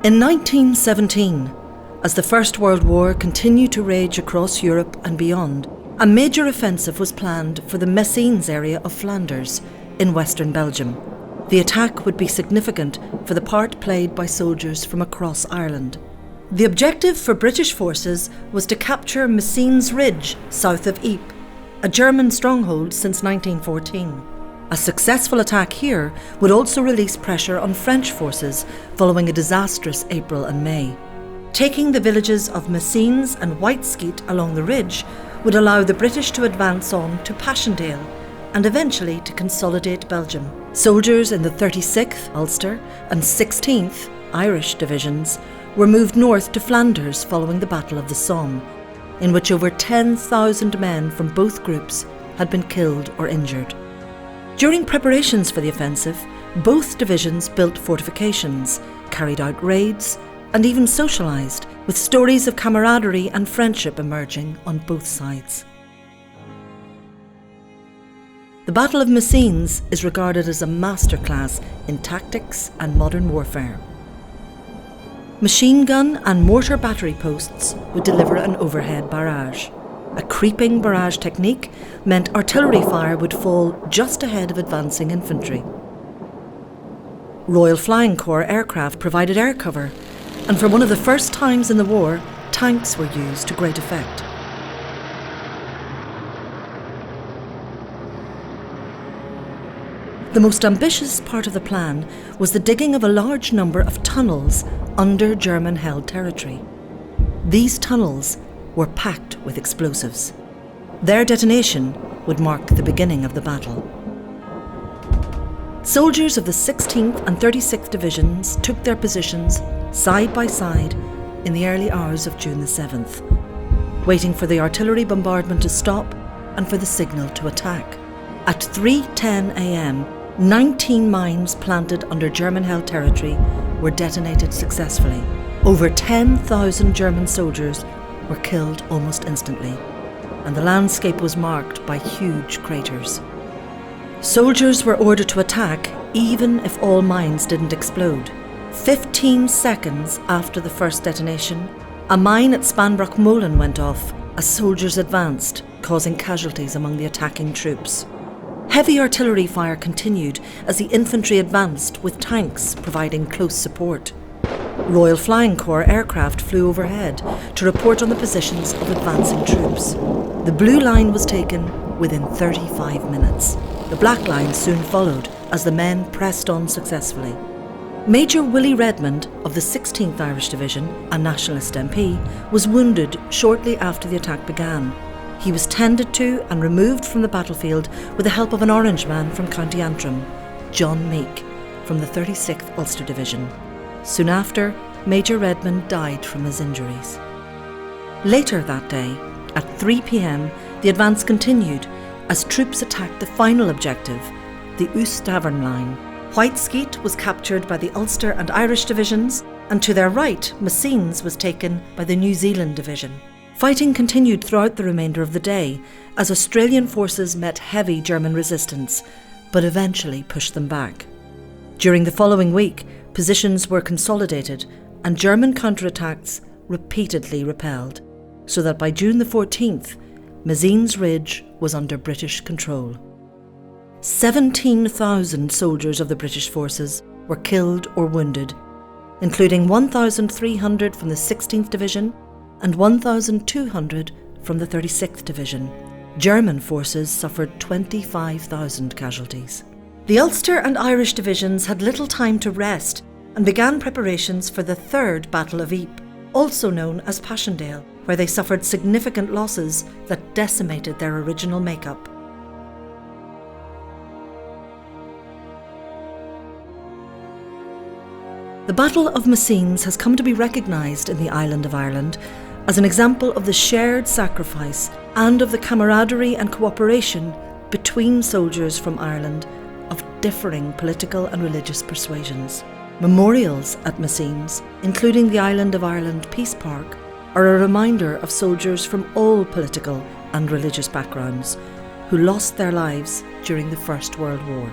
In 1917, as the First World War continued to rage across Europe and beyond, a major offensive was planned for the Messines area of Flanders in western Belgium. The attack would be significant for the part played by soldiers from across Ireland. The objective for British forces was to capture Messines Ridge south of Ypres, a German stronghold since 1914. A successful attack here would also release pressure on French forces following a disastrous April and May. Taking the villages of Messines and Whiteskeet along the ridge would allow the British to advance on to Passchendaele and eventually to consolidate Belgium. Soldiers in the 36th Ulster and 16th Irish divisions were moved north to Flanders following the Battle of the Somme, in which over 10,000 men from both groups had been killed or injured. During preparations for the offensive, both divisions built fortifications, carried out raids, and even socialised, with stories of camaraderie and friendship emerging on both sides. The Battle of Messines is regarded as a masterclass in tactics and modern warfare. Machine gun and mortar battery posts would deliver an overhead barrage. A creeping barrage technique meant artillery fire would fall just ahead of advancing infantry. Royal Flying Corps aircraft provided air cover, and for one of the first times in the war, tanks were used to great effect. The most ambitious part of the plan was the digging of a large number of tunnels under German-held territory. These tunnels were packed with explosives. Their detonation would mark the beginning of the battle. Soldiers of the 16th and 36th Divisions took their positions side by side in the early hours of June the 7th, waiting for the artillery bombardment to stop and for the signal to attack. At 3:10 a.m, 19 mines planted under German-held territory were detonated successfully. Over 10,000 German soldiers were killed almost instantly, and the landscape was marked by huge craters. Soldiers were ordered to attack even if all mines didn't explode. 15 seconds after the first detonation, a mine at Spanbroek Molen went off as soldiers advanced, causing casualties among the attacking troops. Heavy artillery fire continued as the infantry advanced, with tanks providing close support. Royal Flying Corps aircraft flew overhead to report on the positions of advancing troops. The blue line was taken within 35 minutes. The black line soon followed as the men pressed on successfully. Major Willie Redmond of the 16th Irish Division, a nationalist MP, was wounded shortly after the attack began. He was tended to and removed from the battlefield with the help of an Orangeman from County Antrim, John Meek, from the 36th Ulster Division. Soon after, Major Redmond died from his injuries. Later that day, at 3 p.m, the advance continued as troops attacked the final objective, the Ooststavern line. Whiteskeet was captured by the Ulster and Irish divisions, and to their right, Messines was taken by the New Zealand division. Fighting continued throughout the remainder of the day as Australian forces met heavy German resistance, but eventually pushed them back. During the following week, positions were consolidated and German counterattacks repeatedly repelled, so that by June the 14th, Messines Ridge was under British control. 17,000 soldiers of the British forces were killed or wounded, including 1,300 from the 16th Division and 1,200 from the 36th Division. German forces suffered 25,000 casualties. The Ulster and Irish divisions had little time to rest and began preparations for the Third Battle of Ypres, also known as Passchendaele, where they suffered significant losses that decimated their original makeup. The Battle of Messines has come to be recognised in the island of Ireland as an example of the shared sacrifice and of the camaraderie and cooperation between soldiers from Ireland of differing political and religious persuasions. Memorials at Messines, including the Island of Ireland Peace Park, are a reminder of soldiers from all political and religious backgrounds who lost their lives during the First World War.